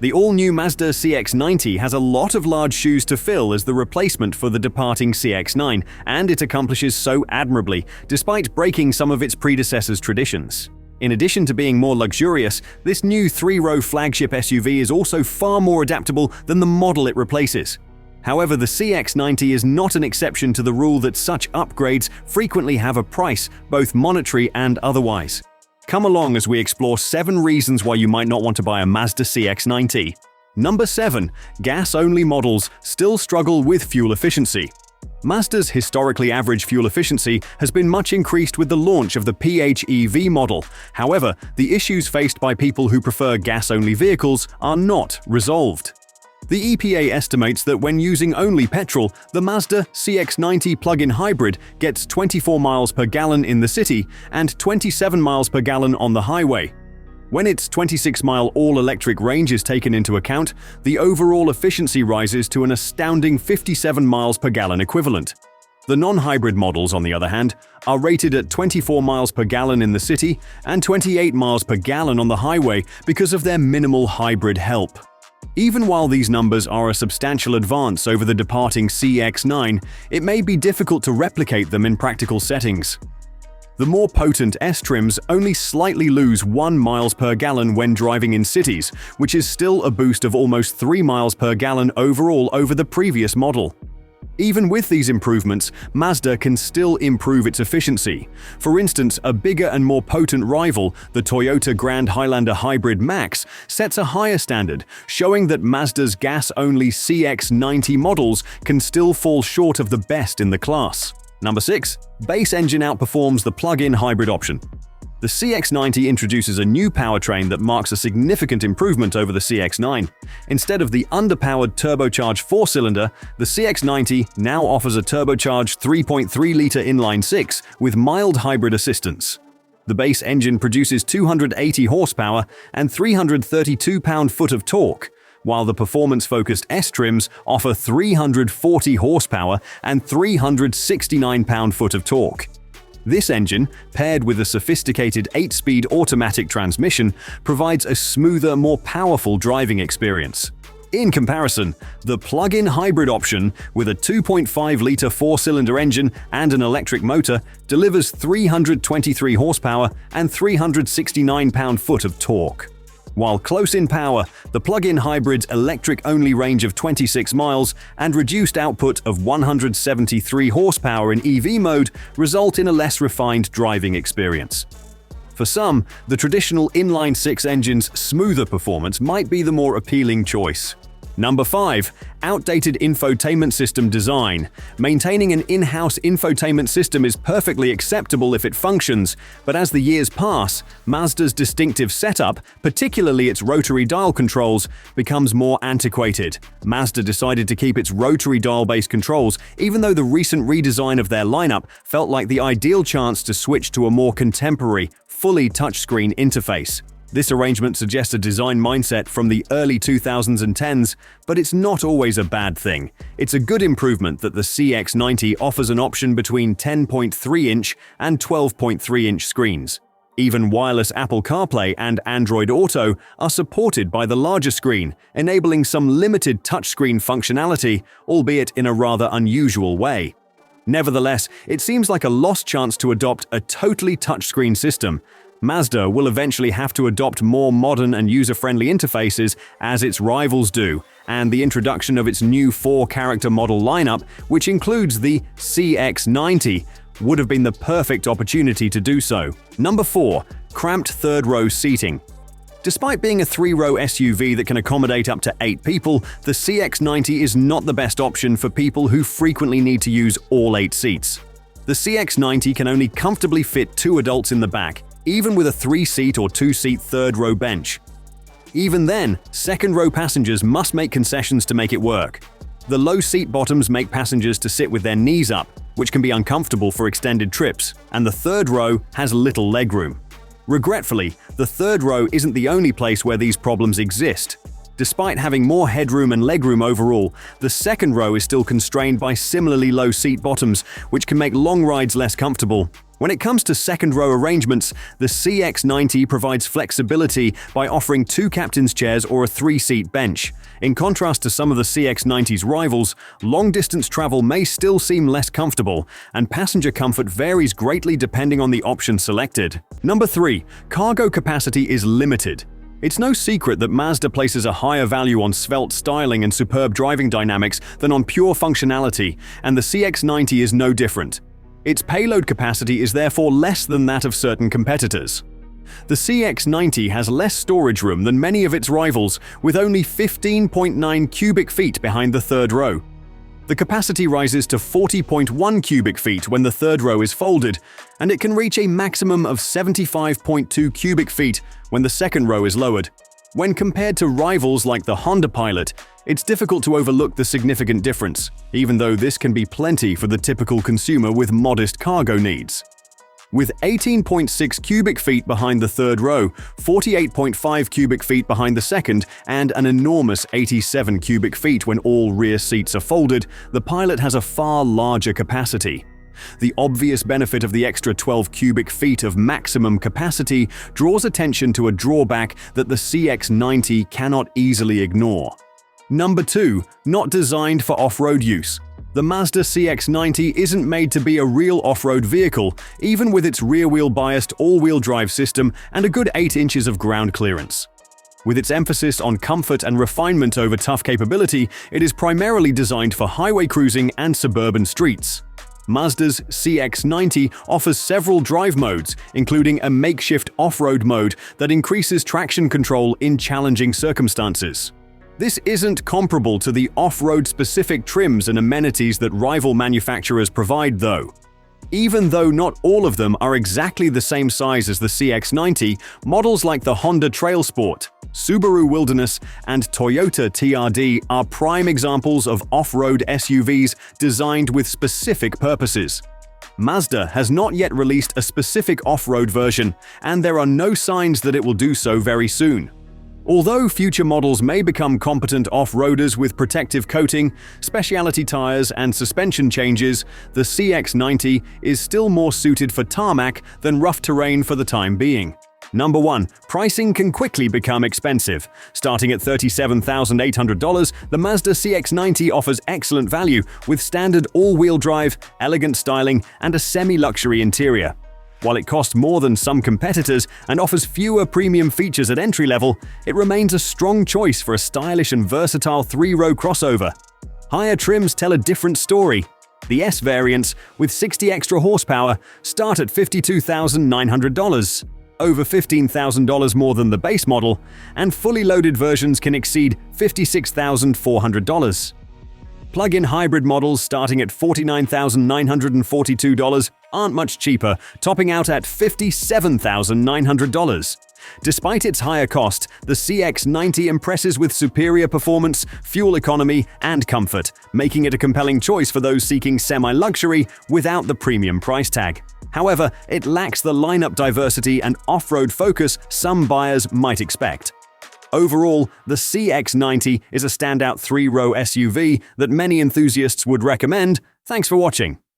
The all-new Mazda CX-90 has a lot of large shoes to fill as the replacement for the departing CX-9, and it accomplishes so admirably, despite breaking some of its predecessor's traditions. In addition to being more luxurious, this new 3-row flagship SUV is also far more adaptable than the model it replaces. However, the CX-90 is not an exception to the rule that such upgrades frequently have a price, both monetary and otherwise. Come along as we explore 7 reasons why you might not want to buy a Mazda CX-90. Number 7. Gas-only models still struggle with fuel efficiency. Mazda's historically average fuel efficiency has been much increased with the launch of the PHEV model. However, the issues faced by people who prefer gas-only vehicles are not resolved. The EPA estimates that when using only petrol, the Mazda CX-90 plug-in hybrid gets 24 miles per gallon in the city and 27 miles per gallon on the highway. When its 26-mile all-electric range is taken into account, the overall efficiency rises to an astounding 57 miles per gallon equivalent. The non-hybrid models, on the other hand, are rated at 24 miles per gallon in the city and 28 miles per gallon on the highway because of their minimal hybrid help. Even while these numbers are a substantial advance over the departing CX-9, it may be difficult to replicate them in practical settings. The more potent S-trims only slightly lose 1 miles per gallon when driving in cities, which is still a boost of almost 3 miles per gallon overall over the previous model. Even with these improvements, Mazda can still improve its efficiency. For instance, a bigger and more potent rival, the Toyota Grand Highlander Hybrid Max, sets a higher standard, showing that Mazda's gas-only CX-90 models can still fall short of the best in the class. Number 6. Base engine outperforms the plug-in hybrid option. The CX-90 introduces a new powertrain that marks a significant improvement over the CX-9. Instead of the underpowered turbocharged 4-cylinder, the CX-90 now offers a turbocharged 3.3-liter inline-6 with mild hybrid assistance. The base engine produces 280 horsepower and 332 pound-foot of torque, while the performance-focused S-trims offer 340 horsepower and 369 pound-foot of torque. This engine, paired with a sophisticated 8-speed automatic transmission, provides a smoother, more powerful driving experience. In comparison, the plug-in hybrid option, with a 2.5-liter 4-cylinder engine and an electric motor, delivers 323 horsepower and 369 pound-foot of torque. While close in power, the plug-in hybrid's electric-only range of 26 miles and reduced output of 173 horsepower in EV mode result in a less refined driving experience. For some, the traditional inline-6 engine's smoother performance might be the more appealing choice. Number 5. Outdated infotainment system design. Maintaining an in-house infotainment system is perfectly acceptable if it functions, but as the years pass, Mazda's distinctive setup, particularly its rotary dial controls, becomes more antiquated. Mazda decided to keep its rotary dial-based controls, even though the recent redesign of their lineup felt like the ideal chance to switch to a more contemporary, fully touchscreen interface. This arrangement suggests a design mindset from the early 2010s, but it's not always a bad thing. It's a good improvement that the CX-90 offers an option between 10.3-inch and 12.3-inch screens. Even wireless Apple CarPlay and Android Auto are supported by the larger screen, enabling some limited touchscreen functionality, albeit in a rather unusual way. Nevertheless, it seems like a lost chance to adopt a totally touchscreen system. Mazda will eventually have to adopt more modern and user-friendly interfaces as its rivals do, and the introduction of its new 4-character model lineup, which includes the CX-90, would have been the perfect opportunity to do so. Number 4. Cramped third-row seating. Despite being a 3-row SUV that can accommodate up to 8 people, the CX-90 is not the best option for people who frequently need to use all 8 seats. The CX-90 can only comfortably fit 2 adults in the back, even with a 3-seat or 2-seat third-row bench. Even then, second-row passengers must make concessions to make it work. The low seat bottoms make passengers to sit with their knees up, which can be uncomfortable for extended trips, and the third row has little legroom. Regretfully, the third row isn't the only place where these problems exist. Despite having more headroom and legroom overall, the second row is still constrained by similarly low seat bottoms, which can make long rides less comfortable. When it comes to second-row arrangements, the CX-90 provides flexibility by offering 2 captain's chairs or a 3-seat bench. In contrast to some of the CX-90's rivals, long-distance travel may still seem less comfortable, and passenger comfort varies greatly depending on the option selected. Number 3. Cargo capacity is limited. It's no secret that Mazda places a higher value on svelte styling and superb driving dynamics than on pure functionality, and the CX-90 is no different. Its payload capacity is therefore less than that of certain competitors. The CX-90 has less storage room than many of its rivals, with only 15.9 cubic feet behind the third row. The capacity rises to 40.1 cubic feet when the third row is folded, and it can reach a maximum of 75.2 cubic feet when the second row is lowered. When compared to rivals like the Honda Pilot, it's difficult to overlook the significant difference, even though this can be plenty for the typical consumer with modest cargo needs. With 18.6 cubic feet behind the third row, 48.5 cubic feet behind the second, and an enormous 87 cubic feet when all rear seats are folded, the Pilot has a far larger capacity. The obvious benefit of the extra 12 cubic feet of maximum capacity draws attention to a drawback that the CX-90 cannot easily ignore. Number 2. Not designed for off-road use. The Mazda CX-90 isn't made to be a real off-road vehicle, even with its rear-wheel biased all-wheel drive system and a good 8 inches of ground clearance. With its emphasis on comfort and refinement over tough capability, it is primarily designed for highway cruising and suburban streets. Mazda's CX-90 offers several drive modes, including a makeshift off-road mode that increases traction control in challenging circumstances. This isn't comparable to the off-road specific trims and amenities that rival manufacturers provide, though. Even though not all of them are exactly the same size as the CX-90, models like the Honda Trail Sport, Subaru Wilderness, and Toyota TRD are prime examples of off-road SUVs designed with specific purposes. Mazda has not yet released a specific off-road version, and there are no signs that it will do so very soon. Although future models may become competent off-roaders with protective coating, specialty tires, and suspension changes, the CX-90 is still more suited for tarmac than rough terrain for the time being. Number 1. Pricing can quickly become expensive. Starting at $37,800, the Mazda CX-90 offers excellent value with standard all-wheel drive, elegant styling, and a semi-luxury interior. While it costs more than some competitors and offers fewer premium features at entry level, it remains a strong choice for a stylish and versatile 3-row crossover. Higher trims tell a different story. The S variants, with 60 extra horsepower, start at $52,900, over $15,000 more than the base model, and fully loaded versions can exceed $56,400. Plug-in hybrid models starting at $49,942 aren't much cheaper, topping out at $57,900. Despite its higher cost, the CX-90 impresses with superior performance, fuel economy, and comfort, making it a compelling choice for those seeking semi-luxury without the premium price tag. However, it lacks the lineup diversity and off-road focus some buyers might expect. Overall, the CX-90 is a standout 3-row SUV that many enthusiasts would recommend. Thanks for watching.